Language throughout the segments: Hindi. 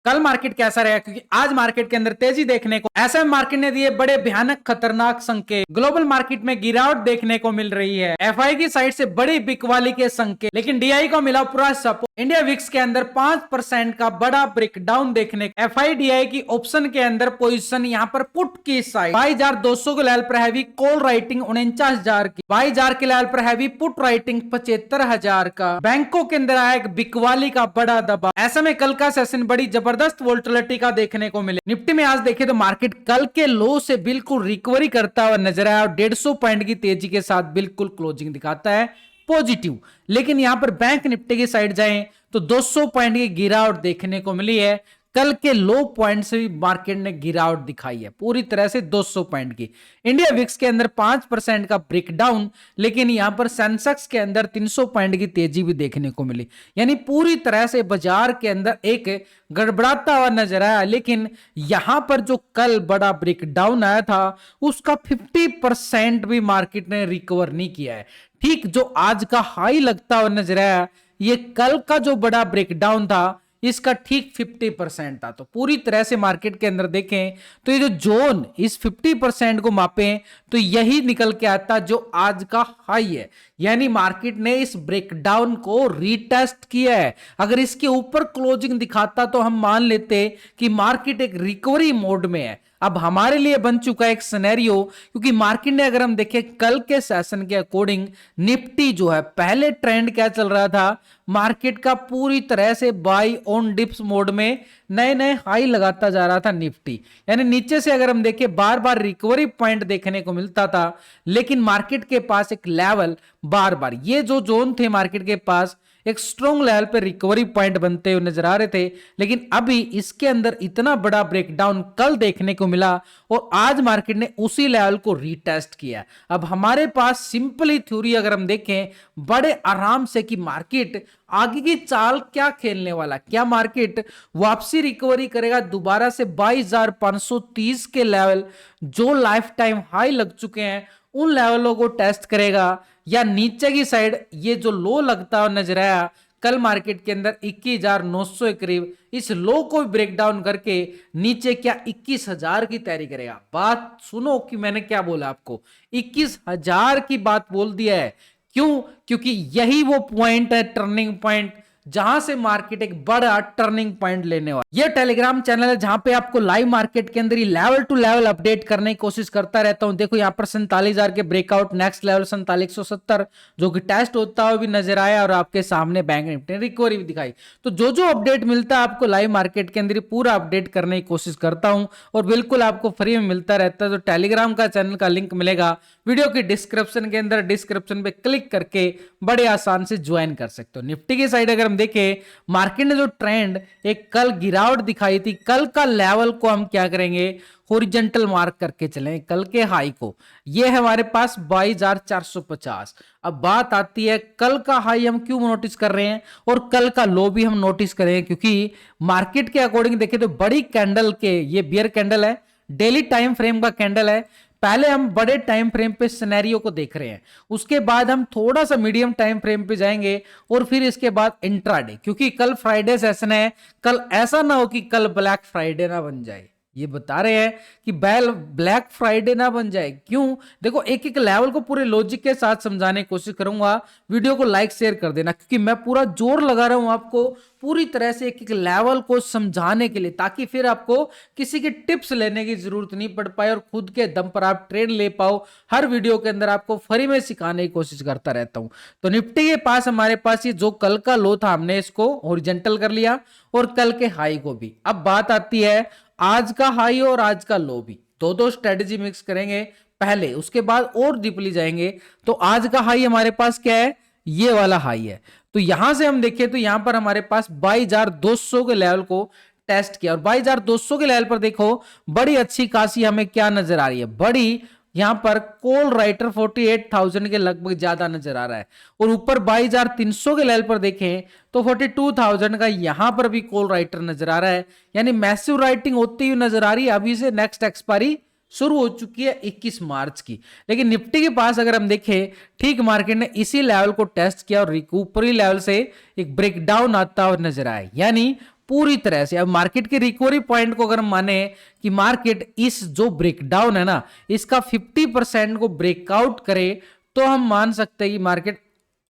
कल मार्केट कैसा रहेगा, क्योंकि आज मार्केट के अंदर तेजी देखने को ऐसे मार्केट ने दिए बड़े भयानक खतरनाक संकेत। ग्लोबल मार्केट में गिरावट देखने को मिल रही है, एफआई की साइड से बड़ी बिकवाली के संकेत, लेकिन डीआई को मिला पूरा सपोर्ट। इंडिया विक्स के अंदर 5% का बड़ा ब्रेकडाउन देखने को। एफआई डीआई की ऑप्शन के अंदर पोजीशन यहां पर पुट की साइड 22,200 के लेवल पर हैवी कॉल राइटिंग 49,000 की, 22,000 के लेवल पर हैवी पुट राइटिंग 75,000 का। बैंकों के अंदर आया एक बिकवाली का बड़ा दबाव। ऐसे में कल का सेशन बड़ी जबरदस्त वोल्टिलिटी का देखने को मिले। निफ्टी में आज देखें तो मार्केट कल के लो से बिल्कुल रिकवरी करता हुआ नजर आया और 150 पॉइंट की तेजी के साथ बिल्कुल क्लोजिंग दिखाता है पॉजिटिव। लेकिन यहां पर बैंक निफ्टी की साइड जाएं तो 200 पॉइंट की गिरावट देखने को मिली है। कल के लो पॉइंट से भी मार्केट ने गिरावट दिखाई है पूरी तरह से 200 पॉइंट की। इंडिया विक्स के अंदर 5% का ब्रेकडाउन, लेकिन यहां पर सेंसेक्स के अंदर 300 पॉइंट की तेजी भी देखने को मिली। यानी पूरी तरह से बाजार के अंदर एक गड़बड़ाता हुआ नजर आया। लेकिन यहां पर जो कल बड़ा ब्रेकडाउन आया था उसका 50% भी मार्केट ने रिकवर नहीं किया है। ठीक जो आज का हाई लगता हुआ नजर आया, ये कल का जो बड़ा ब्रेकडाउन था इसका ठीक 50% था। तो पूरी तरह से मार्केट के अंदर देखें तो ये जो जोन इस 50% को मापें तो यही निकल के आता जो आज का हाई है। यानी मार्केट ने इस ब्रेकडाउन को रीटेस्ट किया है। अगर इसके ऊपर क्लोजिंग दिखाता तो हम मान लेते कि मार्केट एक रिकवरी मोड में है। अब हमारे लिए बन चुका है एक सिनेरियो, क्योंकि मार्केट ने अगर हम देखें कल के सेशन के अकॉर्डिंग निफ्टी जो है पहले ट्रेंड क्या चल रहा था, मार्केट का पूरी तरह से बाई ऑन डिप्स मोड में नए नए हाई लगाता जा रहा था निफ्टी। यानी नीचे से अगर हम देखें बार बार रिकवरी पॉइंट देखने को मिलता था, लेकिन मार्केट के पास एक लेवल बार बार ये जो जोन थे मार्केट के पास एक स्ट्रॉन्ग लेवल पे रिकवरी पॉइंट बनते हुए नजर आ रहे थे। लेकिन अभी इसके अंदर इतना बड़ा ब्रेकडाउन कल देखने को मिला और आज मार्केट ने उसी लेवल को रीटेस्ट किया। अब हमारे पास सिंपली थ्योरी अगर हम देखें बड़े आराम से कि मार्केट आगे की चाल क्या खेलने वाला, क्या मार्केट वापसी रिकवरी करेगा दोबारा से 22,530 के लेवल जो लाइफ टाइम हाई लग चुके हैं उन लेवलों को टेस्ट करेगा, या नीचे की साइड ये जो लो लगता हुआ नजर आया कल मार्केट के अंदर 21,900 के करीब, इस लो को ब्रेक डाउन करके नीचे क्या 21,000 की तैयारी करेगा। बात सुनो कि मैंने क्या बोला आपको, 21,000 की बात बोल दिया है। क्यों? क्योंकि यही वो पॉइंट है, टर्निंग पॉइंट, जहां से मार्केट एक बड़ा टर्निंग पॉइंट लेने वाला। ये टेलीग्राम चैनल है जहां पे आपको लाइव मार्केट के अंदर ही लेवल टू लेवल अपडेट करने की कोशिश करता रहता हूं। देखो यहाँ पर 47,000 के ब्रेकआउट, नेक्स्ट लेवल 47,170 जो कि टेस्ट होता हुआ भी नजर आया और आपके सामने बैंक निफ्टी ने रिकवरी भी दिखाई। तो जो जो अपडेट मिलता है आपको लाइव मार्केट के अंदर ही पूरा अपडेट करने की कोशिश करता हूं और बिल्कुल आपको फ्री में मिलता रहता है। तो टेलीग्राम का चैनल का लिंक मिलेगा वीडियो की डिस्क्रिप्शन के अंदर, डिस्क्रिप्शन पे क्लिक करके बड़े आसान से ज्वाइन कर सकते हो। निफ्टी की साइड अगर हम देखें मार्केट ने जो ट्रेंड एक कल गिरावट दिखाई थी, कल का लेवल को हम क्या करेंगे हॉरिजॉन्टल मार्क करके चलें कल के हाई को। ये है हमारे पास 22,450। अब बात आती है कल का हाई हम क्यों नोटिस कर रहे हैं और कल का लो भी हम नोटिस करें, क्योंकि मार्केट के अकॉर्डिंग देखें तो बड़ी कैंडल के, ये बियर कैंडल है, डेली टाइम फ्रेम का कैंडल है। पहले हम बड़े टाइम फ्रेम पे सिनेरियो को देख रहे हैं, उसके बाद हम थोड़ा सा मीडियम टाइम फ्रेम पे जाएंगे और फिर इसके बाद इंट्राडे, क्योंकि कल फ्राइडे सेशन है। कल ऐसा ना हो कि कल ब्लैक फ्राइडे ना बन जाए, ये बता रहे हैं कि ब्लैक फ्राइडे ना बन जाए। क्यों? देखो एक एक लेवल को पूरे लॉजिक के साथ समझाने की कोशिश करूंगा। वीडियो को लाइक शेयर कर देना, क्योंकि मैं पूरा जोर लगा रहा हूं आपको पूरी तरह से एक एक लेवल को समझाने के लिए, ताकि फिर आपको किसी के टिप्स लेने की जरूरत नहीं पड़ पाए और खुद के दम पर आप ट्रेड ले पाओ। हर वीडियो के अंदर आपको फ्री में सिखाने की कोशिश करता रहता हूं। तो निफ्टी के पास हमारे पास ये जो कल का लो था हमने इसको हॉरिजॉन्टल कर लिया और कल के हाई को भी। अब बात आती है आज का हाई और आज का लो भी, दो स्ट्रेटेजी मिक्स करेंगे पहले, उसके बाद और डीपली जाएंगे। तो आज का हाई हमारे पास क्या है, ये वाला हाई है। तो यहां से हम देखें तो यहां पर हमारे पास 22,200 के लेवल को टेस्ट किया और 22,200 के लेवल पर देखो बड़ी अच्छी खासी हमें क्या नजर आ रही है, बड़ी यहां पर कॉल राइटर 48,000 के लगभग ज्यादा नजर आ रहा है। और ऊपर 22,300 के लेवल पर देखें तो 42,000 का यहां पर भी कॉल राइटर नजर आ रहा है। यानी मैसिव राइटिंग होती हुई नजर आ रही है। अभी से नेक्स्ट एक्सपायरी शुरू हो चुकी है 21 मार्च की। लेकिन निफ्टी के पास अगर हम देखें ठीक मार्केट ने इसी लेवल को टेस्ट किया और ऊपरी लेवल से एक ब्रेकडाउन आता हुआ नजर आया। यानी पूरी तरह से। अब मार्केट के रिकवरी पॉइंट को अगर हम माने कि मार्केट इस जो ब्रेकडाउन है ना इसका 50% को ब्रेकआउट करे तो हम मान सकते हैं कि मार्केट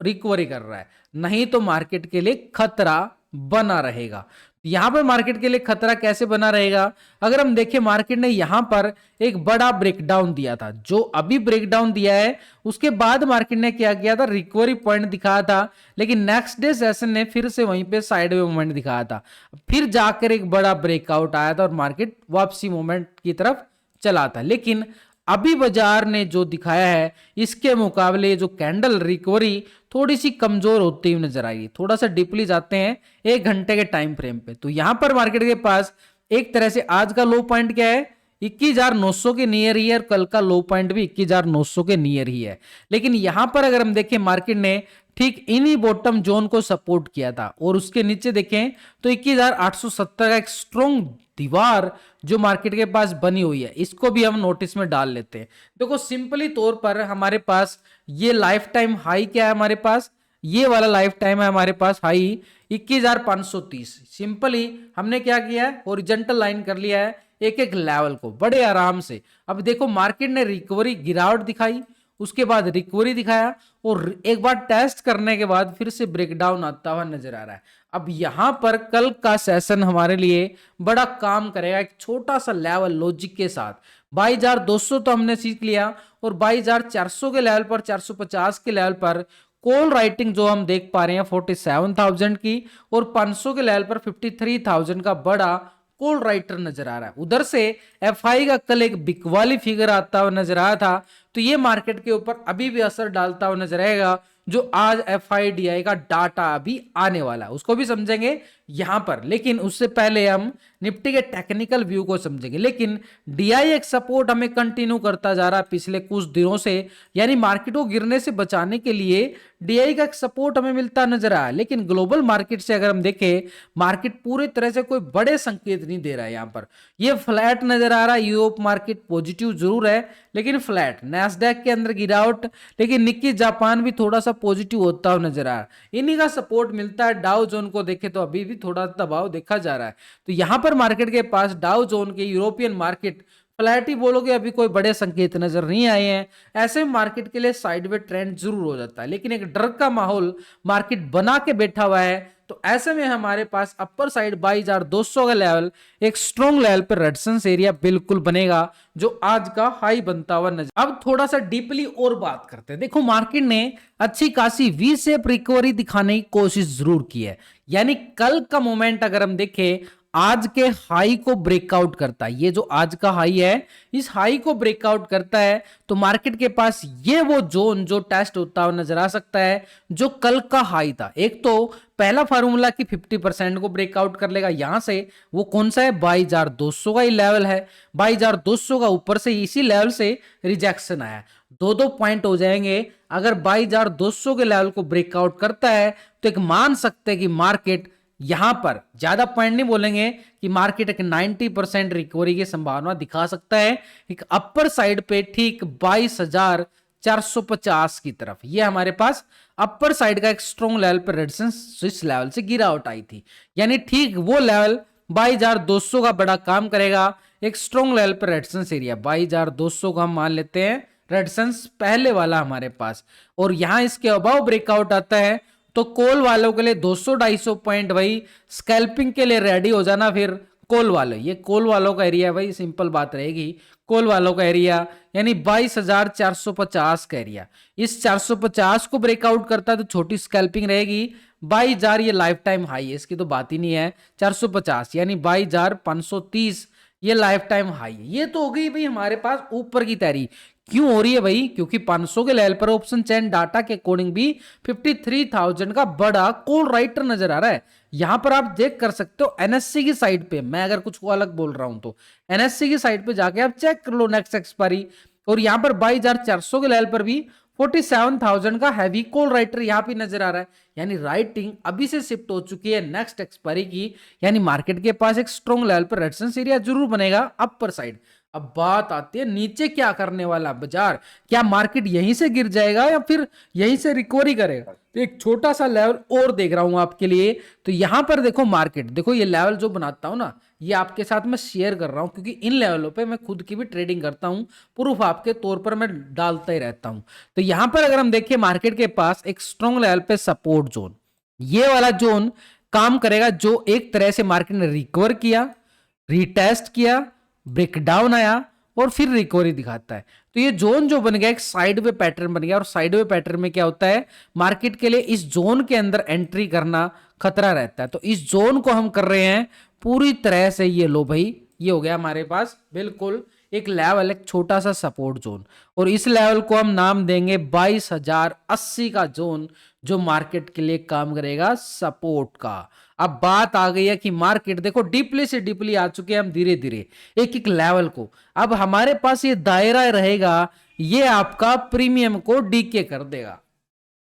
रिकवरी कर रहा है, नहीं तो मार्केट के लिए खतरा बना रहेगा। यहां पर मार्केट के लिए खतरा कैसे बना रहेगा, अगर हम देखें मार्केट ने यहां पर एक बड़ा ब्रेकडाउन दिया था, जो अभी ब्रेकडाउन दिया है उसके बाद मार्केट ने क्या किया था, रिकवरी पॉइंट दिखाया था, लेकिन नेक्स्ट डे सेशन ने फिर से वहीं पे साइडवे मूवमेंट दिखाया था, फिर जाकर एक बड़ा ब्रेकआउट आया था और मार्केट वापसी मूवमेंट की तरफ चला था। लेकिन अभी बाजार ने जो दिखाया है इसके मुकाबले जो कैंडल रिकवरी थोड़ी सी कमजोर होती हुई नजर आई। थोड़ा सा डीपली जाते हैं 1 घंटे के टाइम फ्रेम पे, तो यहां पर मार्केट के पास एक तरह से आज का लो पॉइंट क्या है, 21,900 के नियर ही है और कल का लो पॉइंट भी 21,900 के नियर ही है। लेकिन यहां पर अगर हम देखें मार्केट ने ठीक इन्हीं बॉटम जोन को सपोर्ट किया था और उसके नीचे देखें तो 21,870 का एक स्ट्रॉन्ग दीवार जो मार्केट के पास बनी हुई है, इसको भी हम नोटिस में डाल लेते हैं। देखो सिंपली तौर पर हमारे पास ये लाइफ टाइम हाई क्या है, हमारे पास ये वाला लाइफ टाइम है हमारे पास हाई 21,530। सिंपली हमने क्या किया है, हॉरिजॉन्टल लाइन कर लिया है एक एक लेवल को बड़े आराम से। अब देखो मार्केट ने रिकवरी गिरावट दिखाई, उसके बाद रिकवरी दिखाया और एक बार टेस्ट करने के बाद फिर से ब्रेकडाउन आता हुआ नजर आ रहा है। अब यहां पर कल का सेशन हमारे लिए बड़ा काम करेगा एक छोटा सा लेवल लॉजिक के साथ। 22,200 तो हमने सीख लिया और 22,400 के लेवल पर, 450 के लेवल पर कॉल राइटिंग जो हम देख पा रहे हैं 47,000 की और 500 के लेवल पर 53,000 का बड़ा कॉल राइटर नजर आ रहा है। उधर से एफआई का कल एक बिकवाली फिगर आता हुआ नजर आया था, तो ये मार्केट के ऊपर अभी भी असर डालता हुआ नजर आएगा। जो आज एफआईडीआई का डाटा अभी आने वाला है उसको भी समझेंगे यहां पर, लेकिन उससे पहले हम निफ्टी के टेक्निकल व्यू को समझेंगे। लेकिन डीआई एक सपोर्ट हमें कंटिन्यू करता जा रहा है पिछले कुछ दिनों से, यानी मार्केट को गिरने से बचाने के लिए डीआई का एक सपोर्ट हमें मिलता नजर आया। लेकिन ग्लोबल मार्केट से अगर हम देखें, मार्केट पूरी तरह से कोई बड़े संकेत नहीं दे रहा है। यहां पर ये फ्लैट नजर आ रहा है। यूरोप मार्केट पॉजिटिव जरूर है लेकिन फ्लैट, नैस्डैक के अंदर गिरावट, लेकिन निक्की जापान भी थोड़ा सा पॉजिटिव होता हुआ नजर आ रहा है। इन्हीं का सपोर्ट मिलता है। डाउ जोन को देखे तो अभी भी थोड़ा दबाव देखा जा रहा है। तो यहां पर मार्केट के पास डाउ जोन के यूरोपियन मार्केट फ्लैट ही बोलोगे, अभी कोई बड़े संकेत नजर नहीं आए हैं। ऐसे में मार्केट के लिए साइडवे ट्रेंड जरूर हो जाता है, लेकिन एक डर का माहौल मार्केट बना के बैठा हुआ है। तो ऐसे में हमारे पास अपर साइड 22,200 का लेवल एक स्ट्रॉन्ग लेवल पर रेजिस्टेंस एरिया बिल्कुल बनेगा, जो आज का हाई बनता हुआ नजर। अब थोड़ा सा डीपली और बात करते हैं। देखो मार्केट ने अच्छी खासी वी शेप रिकवरी दिखाने की कोशिश जरूर की है, यानी कल का मोमेंट अगर हम देखें आज के हाई को ब्रेकआउट करता है, ये जो आज का हाई है इस हाई को ब्रेकआउट करता है तो मार्केट के पास ये वो जोन जो टेस्ट होता हुआ नजर आ सकता है जो कल का हाई था। एक तो पहला फार्मूला की 50% को ब्रेकआउट कर लेगा यहां से, वो कौन सा है, 22,200 का ही लेवल है। 22,200 का ऊपर से इसी लेवल से रिजेक्शन आया, दो पॉइंट हो जाएंगे। अगर 22,200 के लेवल को ब्रेकआउट करता है तो एक मान सकते हैं कि मार्केट यहां पर ज्यादा पॉइंट नहीं बोलेंगे कि मार्केट एक 90% रिकवरी की संभावना दिखा सकता है एक अपर साइड पे ठीक 22,450 की तरफ। ये हमारे पास अपर साइड का एक स्ट्रॉन्ग लेवल पर रेजिस्टेंस इस लेवल से गिरावट आई थी, यानी ठीक वो लेवल 22,200 का बड़ा काम करेगा। एक स्ट्रॉन्ग लेवल पर रेजिस्टेंस एरिया 22,200 का हम मान लेते हैं रेजिस्टेंस पहले वाला हमारे पास, और यहां इसके अबाव ब्रेकआउट आता है तो कॉल वालों के लिए 200-250 पॉइंट भाई स्कैल्पिंग के लिए रेडी हो जाना। फिर कॉल वाले, ये कॉल वालों का एरिया भाई, सिंपल बात रहेगी कॉल वालों का एरिया, यानी 22,450 का एरिया। इस 450 को ब्रेकआउट करता है तो छोटी स्कैल्पिंग रहेगी 22,000, ये लाइफ टाइम हाई है, इसकी तो बात ही नहीं है। 450 यानी 22,530 ये लाइफ टाइम हाई है। ये तो हो गई भाई हमारे पास ऊपर की तैयारी। क्यों हो रही है भाई, क्योंकि 500 के लेवल पर ऑप्शन चैन डाटा के अकॉर्डिंग भी 53,000 का बड़ा कॉल राइटर नजर आ रहा है। यहां पर आप देख कर सकते हो एनएससी की साइड पे, मैं अगर कुछ अलग बोल रहा हूं तो एनएससी की साइड पे जाके आप चेक कर लो नेक्स्ट एक्सपायरी, और यहां पर 22,400 के लेवल पर भी 47,000 का हैवी कॉल राइटर यहां पे नजर आ रहा है। यानी राइटिंग अभी से शिफ्ट हो चुकी है नेक्स्ट एक्सपायरी की, यानी मार्केट के पास एक स्ट्रॉन्ग लेवल पर रेजिस्टेंस एरिया जरूर बनेगा अपर साइड। अब बात आती है नीचे क्या करने वाला बाजार, क्या मार्केट यहीं से गिर जाएगा या फिर यहीं से रिकवरी करेगा। तो एक छोटा सा लेवल और देख रहा हूं आपके लिए। तो यहां पर देखो मार्केट, देखो ये लेवल जो बनाता हूं ना, ये आपके साथ मैं शेयर कर रहा हूं क्योंकि इन लेवलों पे मैं खुद की भी ट्रेडिंग करता हूं, प्रूफ आपके तौर पर मैं डालता ही रहता हूं। तो यहां पर अगर हम देखें मार्केट के पास एक स्ट्रॉन्ग लेवल पे सपोर्ट जोन, ये वाला जोन काम करेगा, जो एक तरह से मार्केट ने रिकवर किया, रीटेस्ट किया, ब्रेकडाउन आया और फिर रिकवरी दिखाता है। तो ये जोन जो बन गया एक साइड वे पैटर्न बन गया, और साइड वे पैटर्न में क्या होता है, मार्केट के लिए इस जोन के अंदर एंट्री करना खतरा रहता है। तो इस जोन को हम कर रहे हैं पूरी तरह से, ये लो भाई, ये हो गया हमारे पास बिल्कुल एक लेवल, एक छोटा सा सपोर्ट जोन, और इस लेवल को हम नाम देंगे 22,080 का जोन, जो मार्केट के लिए काम करेगा सपोर्ट का। अब बात आ गई है कि मार्केट देखो डीपली से डीपली आ चुके हैं हम धीरे धीरे एक एक लेवल को। अब हमारे पास ये दायरा रहेगा, ये आपका प्रीमियम को डीके कर देगा,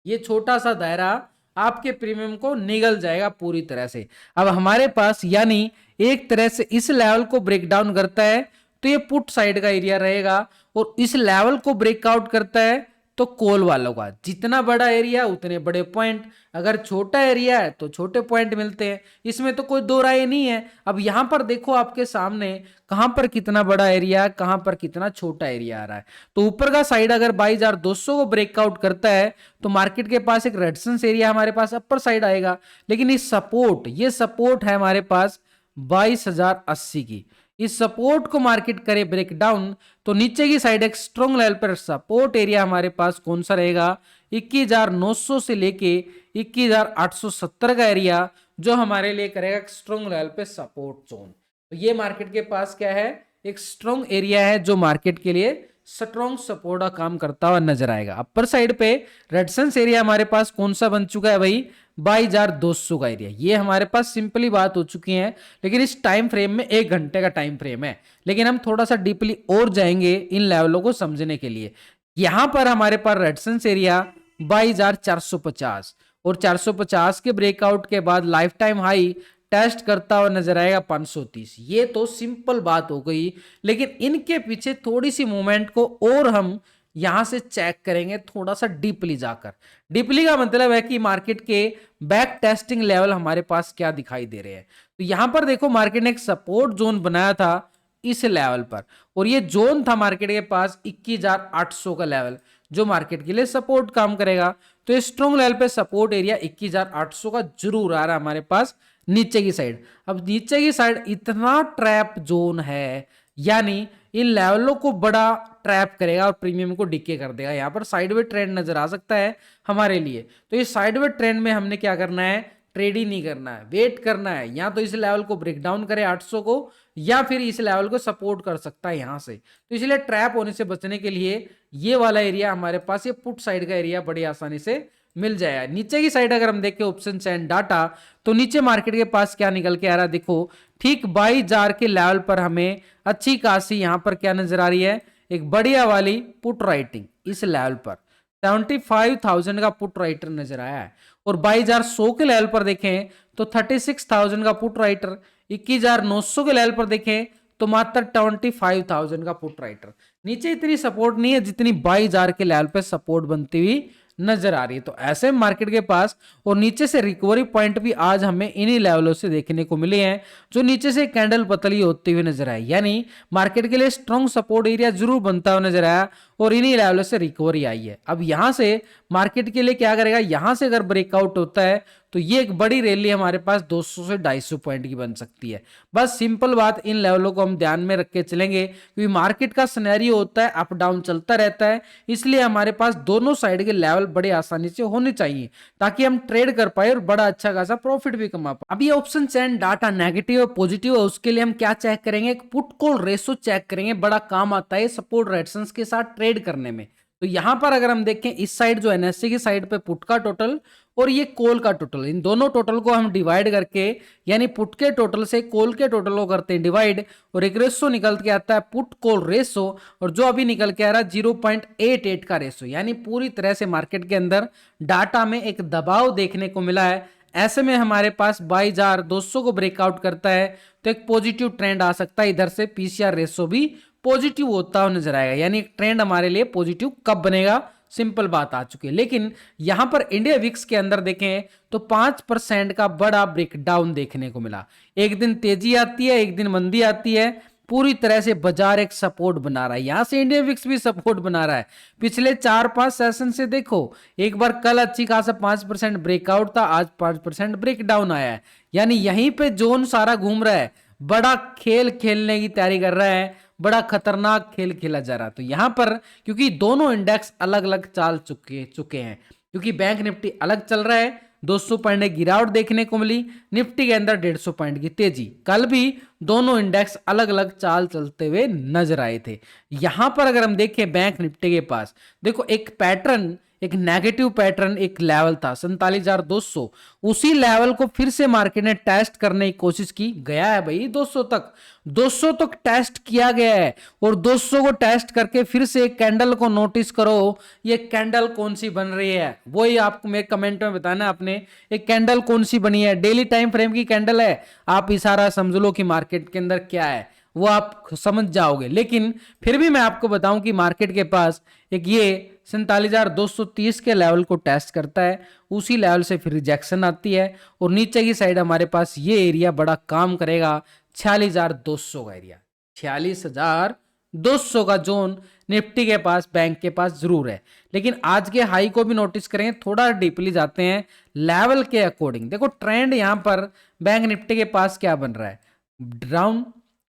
ये छोटा सा दायरा आपके प्रीमियम को निगल जाएगा पूरी तरह से। अब हमारे पास यानी एक तरह से इस लेवल को ब्रेक डाउन करता है तो ये पुट साइड का एरिया रहेगा, और इस लेवल को ब्रेकआउट करता है तो कॉल वालों का, जितना बड़ा एरिया उतने बड़े पॉइंट, अगर छोटा एरिया है तो छोटे पॉइंट मिलते हैं, इसमें तो कोई दो राय नहीं है। अब यहां पर देखो आपके सामने कहां पर कितना बड़ा एरिया है, कहां पर कितना छोटा एरिया आ रहा है। तो ऊपर का साइड अगर 22,200 को ब्रेकआउट करता है तो मार्केट के पास एक रेजिस्टेंस एरिया हमारे पास अपर साइड आएगा, लेकिन इस सपोर्ट, ये सपोर्ट है हमारे पास 22,080 की, इस सपोर्ट को मार्केट करे ब्रेक डाउन तो नीचे की साइड एक स्ट्रॉन्ग लेवल पर सपोर्ट एरिया हमारे पास कौन सा रहेगा, 21,900 से लेके 21,870 का एरिया, जो हमारे लिए करेगा स्ट्रॉन्ग लेवल पे सपोर्ट जोन। तो ये मार्केट के पास क्या है, एक स्ट्रॉन्ग एरिया है जो मार्केट के लिए स्ट्रॉन्ग सपोर्ट का काम करता हुआ नजर आएगा। अपर साइड पे रेजिस्टेंस एरिया हमारे पास कौन सा बन चुका है भाई, 22,200 का एरिया, ये हमारे पास सिंपली बात हो चुकी है। लेकिन इस टाइम फ्रेम में 1 घंटे का टाइम फ्रेम है, लेकिन हम थोड़ा सा डीपली और जाएंगे इन लेवलों को समझने के लिए। यहां पर हमारे पास रेजिस्टेंस एरिया 22,450, और 450 के ब्रेकआउट के बाद लाइफ टाइम हाई टेस्ट करता हुआ नजर आएगा 530। ये तो सिंपल बात हो गई, लेकिन इनके पीछे थोड़ी सी मूवमेंट को और हम यहां से चेक करेंगे थोड़ा सा डीपली जाकर। डीपली का मतलब है कि मार्केट के बैक टेस्टिंग लेवल हमारे पास क्या दिखाई दे रहे हैं। तो यहां पर देखो मार्केट ने एक सपोर्ट जोन बनाया था इस लेवल पर, और ये जोन था मार्केट के पास 21,800 का लेवल, जो मार्केट के लिए सपोर्ट काम करेगा। तो ये स्ट्रॉन्ग लेवल पे सपोर्ट एरिया 21,800 का जरूर आ रहा है हमारे पास नीचे की साइड। अब नीचे की साइड इतना ट्रैप जोन है, यानी इन लेवलों को बड़ा ट्रैप करेगा और प्रीमियम को डिके कर देगा। यहां पर साइडवे ट्रेंड नजर आ सकता है हमारे लिए, तो इस साइडवे ट्रेंड में हमने क्या करना है, ट्रेड ही नहीं करना है, वेट करना है। या तो इस लेवल को ब्रेक डाउन करे 800 को, या फिर इस लेवल को सपोर्ट कर सकता है यहां से। तो इसलिए ट्रैप होने से बचने के लिए ये वाला एरिया हमारे पास, ये पुट साइड का एरिया बड़ी आसानी से मिल जाएगा। नीचे की साइड अगर हम देखें ऑप्शन एंड डाटा, तो नीचे मार्केट के पास क्या निकल के आ रहा है, देखो ठीक 22,000 के लेवल पर हमें अच्छी खासी यहां पर क्या नजर आ रही है, एक बढ़िया वाली पुट राइटिंग इस लेवल पर 75,000 का पुट राइटर नजर आया है। और 22,100 के लेवल पर देखें तो 36,000 का पुट राइटर, 21,900 के लेवल पर देखें तो मात्र 25,000 का पुट राइटर। नीचे इतनी सपोर्ट नहीं है जितनी 22,000 के लेवल पे सपोर्ट बनती हुई नजर आ रही है। तो ऐसे मार्केट के पास और नीचे से रिकवरी पॉइंट भी आज हमें इन्हीं लेवलों से देखने को मिले हैं, जो नीचे से कैंडल पतली होती हुई नजर आई, यानी मार्केट के लिए स्ट्रॉन्ग सपोर्ट एरिया जरूर बनता हुआ नजर आया और इन्हीं लेवलों से रिकवरी आई है। अब यहां से मार्केट के लिए क्या करेगा, यहां से अगर ब्रेकआउट होता है तो ये एक बड़ी रैली हमारे पास 200 से 250 पॉइंट की बन सकती है। बस सिंपल बात, इन लेवलों को हम ध्यान में रख के चलेंगे क्योंकि मार्केट का सिनेरियो होता है अप डाउन चलता रहता है, इसलिए हमारे पास दोनों साइड के लेवल बड़े आसानी से होने चाहिए ताकि हम ट्रेड कर पाए और बड़ा अच्छा खासा प्रॉफिट भी कमा पाए। अब ये ऑप्शन एंड डाटा नेगेटिव और पॉजिटिव है, उसके लिए हम क्या चेक करेंगे, एक पुट कॉल रेशो चेक करेंगे, बड़ा काम आता है सपोर्ट रेजिस्टेंस के साथ ट्रेड करने में। तो यहां पर अगर हम देखें इस साइड जो एनएससी की साइड पे पुट का टोटल और ये कॉल का टोटल, इन दोनों टोटल को हम डिवाइड करके, यानी पुट के टोटल से कॉल के टोटल को करते हैं डिवाइड, और एक रेशो निकल के आता है पुट कॉल रेशो, और जो अभी निकल के आ रहा है 0.88 का रेशो, यानी पूरी तरह से मार्केट के अंदर डाटा में एक दबाव देखने को मिला है। ऐसे में हमारे पास 22,200 को ब्रेकआउट करता है तो एक पॉजिटिव ट्रेंड आ सकता है, इधर से पीसीआर रेशो भी पॉजिटिव होता हुआ नजर आएगा, यानी एक ट्रेंड हमारे लिए पॉजिटिव कब बनेगा, सिंपल बात आ चुकी है। लेकिन यहां पर इंडिया विक्स के अंदर देखें तो 5% का बड़ा ब्रेकडाउन देखने को मिला। एक दिन तेजी आती है, एक दिन मंदी आती है, पूरी तरह से बाजार एक सपोर्ट बना रहा है। यहां से इंडिया विक्स भी सपोर्ट बना रहा है। पिछले 4-5 सेशन से देखो, एक बार कल अच्छी खासा 5% ब्रेकआउट था, आज 5% ब्रेकडाउन आया है, यानी यहीं पे जोन सारा घूम रहा है, बड़ा खेल खेलने की तैयारी कर रहा है, बड़ा खतरनाक खेल खेला जा रहा है। तो यहां पर क्योंकि दोनों इंडेक्स अलग अलग चाल चुके हैं, क्योंकि बैंक निफ्टी अलग चल रहा है, 200 पॉइंट की गिरावट देखने को मिली, निफ्टी के अंदर 150 पॉइंट की तेजी। कल भी दोनों इंडेक्स अलग अलग चाल चलते हुए नजर आए थे। यहां पर अगर हम देखें बैंक निफ्टी के पास, देखो एक पैटर्न, एक नेगेटिव पैटर्न, एक लेवल था 47,200, उसी लेवल को फिर से मार्केट ने टेस्ट करने की कोशिश की, गया है भाई 200 तक टेस्ट किया गया है। और 200 को टेस्ट करके फिर से एक कैंडल को नोटिस करो, ये कैंडल कौन सी बन रही है, वही आपको मेरे कमेंट में बताना आपने, एक कैंडल कौन सी बनी है, डेली टाइम फ्रेम की कैंडल है, आप इशारा समझ लो कि मार्केट के अंदर क्या है, वो आप समझ जाओगे। लेकिन फिर भी मैं आपको बताऊं कि मार्केट के पास एक ये 47,230 के लेवल को टेस्ट करता है, उसी लेवल से फिर रिजेक्शन आती है, और नीचे की साइड हमारे पास ये एरिया बड़ा काम करेगा, 46,200 का एरिया, 46,200 का जोन निफ्टी के पास, बैंक के पास जरूर है। लेकिन आज के हाई को भी नोटिस करें, थोड़ा डीपली जाते हैं लेवल के अकॉर्डिंग। देखो ट्रेंड यहां पर बैंक निफ्टी के पास क्या बन रहा है, डाउन,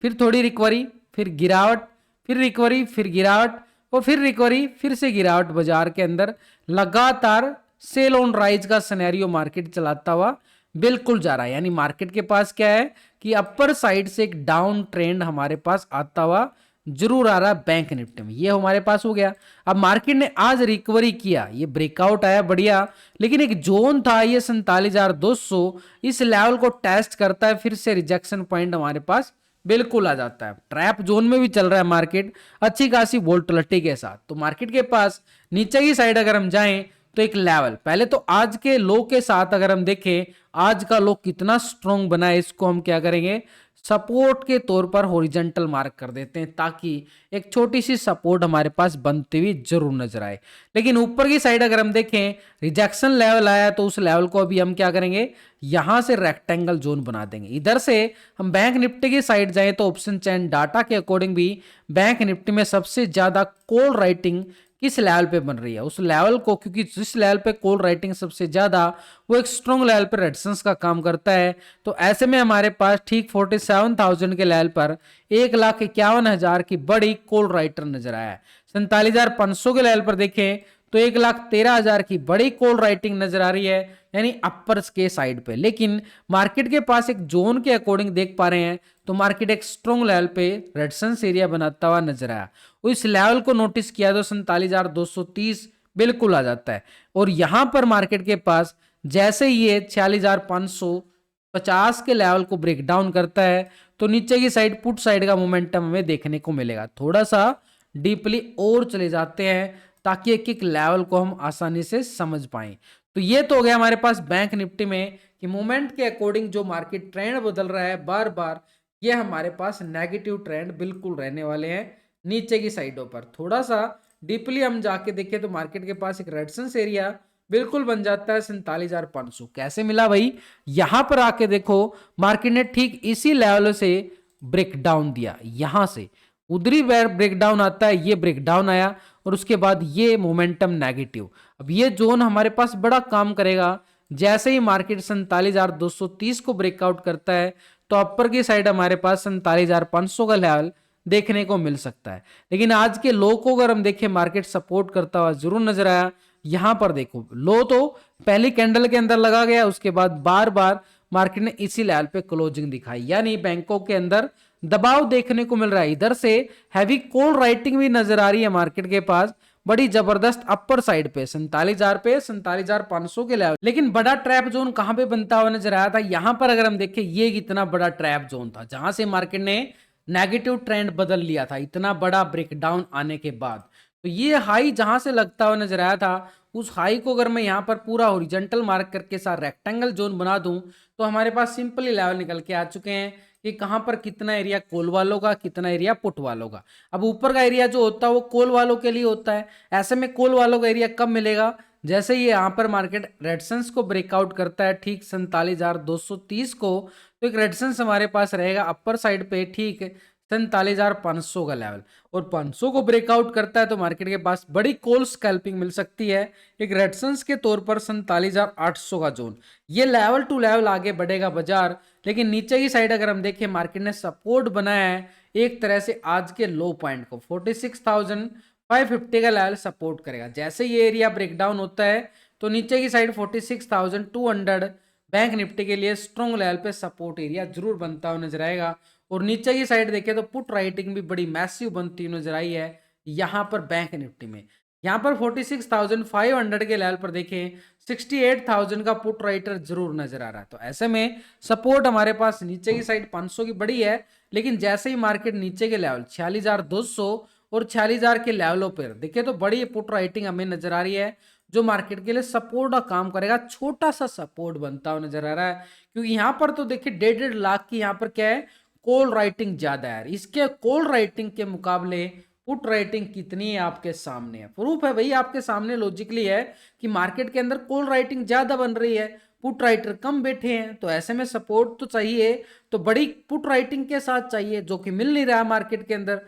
फिर थोड़ी रिकवरी, फिर गिरावट, फिर रिकवरी, फिर गिरावट, और फिर रिकवरी, फिर से गिरावट। बाजार के अंदर लगातार सेल ऑन राइज का सिनेरियो मार्केट चलाता हुआ बिल्कुल जा रहा है, यानी मार्केट के पास क्या है कि अपर साइड से एक डाउन ट्रेंड हमारे पास आता हुआ जरूर आ रहा है बैंक निफ्टी में, ये हमारे पास हो गया। अब मार्केट ने आज रिकवरी किया, ये ब्रेकआउट आया बढ़िया, लेकिन एक जोन था ये 47,200, इस लेवल को टेस्ट करता है, फिर से रिजेक्शन पॉइंट हमारे पास बिल्कुल आ जाता है। ट्रैप जोन में भी चल रहा है मार्केट अच्छी खासी वोल्टिलिटी के साथ। तो मार्केट के पास नीचे की साइड अगर हम जाएं तो एक लेवल, पहले तो आज के लो के साथ अगर हम देखें, आज का लो कितना स्ट्रॉन्ग बना है, इसको हम क्या करेंगे, सपोर्ट के तौर पर हॉरिजॉन्टल मार्क कर देते हैं, ताकि एक छोटी सी सपोर्ट हमारे पास बनती हुई जरूर नजर आए। लेकिन ऊपर की साइड अगर हम देखें, रिजेक्शन लेवल आया, तो उस लेवल को अभी हम क्या करेंगे, यहां से रेक्टेंगल जोन बना देंगे। इधर से हम बैंक निफ्टी की साइड जाएं तो ऑप्शन चैन डाटा के अकॉर्डिंग भी बैंक निफ्टी में सबसे ज्यादा कॉल राइटिंग किस लेवल पे बन रही है, उस लेवल को, क्योंकि जिस लेवल पे कॉल राइटिंग सबसे ज्यादा, वो एक स्ट्रॉन्ग लेवल पर रेजिस्टेंस का काम करता है। तो ऐसे में हमारे पास ठीक 47,000 के लेवल पर 1,51,000 की बड़ी कॉल राइटर नजर आया है। 47,500 के लेवल पर देखें तो 1,13,000 की बड़ी कॉल राइटिंग नजर आ रही है, यानी अपर के साइड पे। लेकिन मार्केट के पास एक जोन के अकॉर्डिंग देख पा रहे हैं तो मार्केट एक स्ट्रॉन्ग लेवल पे रेजिस्टेंस एरिया बनाता हुआ नजर आया, इस लेवल को नोटिस किया तो 47,230 बिल्कुल आ जाता है। और यहां पर मार्केट के पास जैसे ये 46,550 के लेवल को ब्रेक डाउन करता है तो नीचे की साइड पुट साइड का मोमेंटम हमें देखने को मिलेगा। थोड़ा सा डीपली और चले जाते हैं ताकि एक एक लेवल को हम आसानी से समझ पाएं। तो ये तो हो गया हमारे पास बैंक निफ्टी में कि मूवमेंट के अकॉर्डिंग जो मार्केट ट्रेंड बदल रहा है बार बार, ये हमारे पास नेगेटिव ट्रेंड बिल्कुल रहने वाले हैं नीचे की साइडों पर। थोड़ा सा डीपली हम जाके देखें तो मार्केट के पास एक रेजिस्टेंस एरिया बिल्कुल बन जाता है 47,500। कैसे मिला भाई, यहां पर आके देखो मार्केट ने ठीक इसी लेवल से ब्रेक डाउन दिया, यहां से उधरी ब्रेक डाउन आता है, ये ब्रेक डाउन आया और उसके बाद ये मोमेंटम नेगेटिव। अब ये जोन हमारे पास बड़ा काम करेगा, जैसे ही मार्केट 47,230 को ब्रेकआउट करता है तो अपर की साइड हमारे पास 47,500 का लेवल देखने को मिल सकता है। लेकिन आज के लो को अगर हम देखें, मार्केट सपोर्ट करता हुआ जरूर नजर आया। यहां पर देखो लो तो पहली कैंडल के अंदर लगा गया, उसके बाद बार बार मार्केट ने इसी लेवल पे क्लोजिंग दिखाई, यानी बैंकों के अंदर दबाव देखने को मिल रहा है। इधर से हैवी कॉल राइटिंग भी नजर आ रही है मार्केट के पास बड़ी जबरदस्त अपर साइड पे 47,000 पे 47,500 के लेवल। लेकिन बड़ा ट्रैप जोन कहां पे बनता हुआ नजर आया था, यहां पर अगर हम देखें ये कितना बड़ा ट्रैप जोन था जहां से मार्केट ने नेगेटिव ट्रेंड बदल लिया था इतना बड़ा ब्रेकडाउन आने के बाद। तो ये हाई जहां से लगता हुआ नजर आया था, उस हाई को अगर मैं यहां पर पूरा हॉरिजॉन्टल मार्क करके साथ रेक्टेंगल जोन बना दूं तो हमारे पास सिंपली लेवल निकल के आ चुके हैं कि कहां पर कितना एरिया कॉल वालों का, कितना एरिया पुट वालों का। अब ऊपर का एरिया जो होता है वो कॉल वालों के लिए होता है। ऐसे में कॉल वालों का एरिया कब मिलेगा, जैसे ये यहाँ पर मार्केट रेजिस्टेंस को ब्रेकआउट करता है ठीक 47,230 को, तो एक रेजिस्टेंस हमारे पास रहेगा अपर साइड पे ठीक 47,500 का लेवल, और 500 को ब्रेकआउट करता है तो मार्केट के पास बड़ी कॉल स्कैल्पिंग मिल सकती है एक रेजिस्टेंस के तौर पर 47,800 का जोन। ये लेवल टू लेवल आगे बढ़ेगा बाजार, लेकिन नीचे की साइड अगर हम देखें मार्केट ने सपोर्ट बनाया है एक तरह से आज के लो पॉइंट को 46,550 का लेवल सपोर्ट करेगा। जैसे ये एरिया ब्रेकडाउन होता है तो नीचे की साइड 46,200 बैंक निफ्टी के लिए स्ट्रॉन्ग लेवल पे सपोर्ट एरिया जरूर बनता हुआ नजर आएगा। और नीचे की साइड देखें तो पुट राइटिंग भी बड़ी मैसिव बनती हुई नजर आई है यहाँ पर बैंक निफ्टी में। यहाँ पर 46,500 के लेवल पर देखें 68,000 का पुट राइटर जरूर नजर आ रहा है। तो ऐसे में सपोर्ट हमारे पास नीचे की साइड 500 की बड़ी है, लेकिन जैसे ही मार्केट नीचे के लेवल 46,200 और 46,000 के लेवलों पर देखिए तो बड़ी पुट राइटिंग हमें नजर आ रही है जो मार्केट के लिए सपोर्ट का काम करेगा। छोटा सा सपोर्ट बनता हुआ नजर आ रहा है, क्योंकि यहाँ पर तो देखिए 1.5 लाख की यहाँ पर क्या है कॉल राइटिंग ज्यादा है। इसके कॉल राइटिंग के मुकाबले पुट राइटिंग कितनी है आपके सामने है, प्रूफ है भाई आपके सामने लॉजिकली है कि मार्केट के अंदर कॉल राइटिंग ज्यादा बन रही है, पुट राइटर कम बैठे हैं। तो ऐसे में सपोर्ट तो चाहिए, तो बड़ी पुट राइटिंग के साथ चाहिए जो कि मिल नहीं रहा मार्केट के अंदर।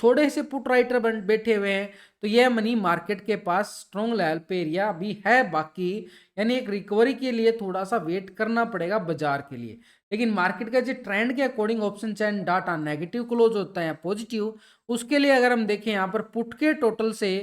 थोड़े से पुट राइटर बैठे हुए हैं, तो यह मनी मार्केट के पास स्ट्रॉन्ग लेवल पे एरिया अभी है बाकी, यानी एक रिकवरी के लिए थोड़ा सा वेट करना पड़ेगा बाजार के लिए। लेकिन मार्केट का जो ट्रेंड के अकॉर्डिंग ऑप्शन चैन डाटा नेगेटिव क्लोज होता है या पॉजिटिव, उसके लिए अगर हम देखें यहाँ पर पुट के टोटल से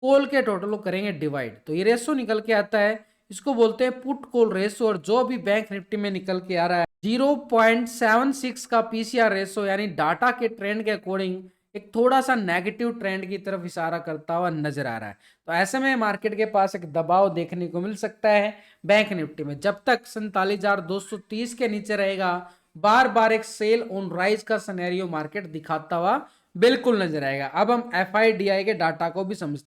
कॉल के टोटल को करेंगे डिवाइड, तो ये रेशो निकल के आता है, इसको बोलते हैं पुट कॉल रेशो। और जो भी बैंक निफ्टी में निकल के आ रहा है 0.76 का पीसीआर रेशो, यानी डाटा के ट्रेंड के अकॉर्डिंग एक थोड़ा सा नेगेटिव ट्रेंड की तरफ इशारा करता हुआ नजर आ रहा है। तो ऐसे में मार्केट के पास एक दबाव देखने को मिल सकता है बैंक निफ्टी में, जब तक 47,230 के नीचे रहेगा बार बार एक सेल ऑन राइज का सिनेरियो मार्केट दिखाता हुआ बिल्कुल नजर आएगा। अब हम एफआईडीआई के डाटा को भी समझते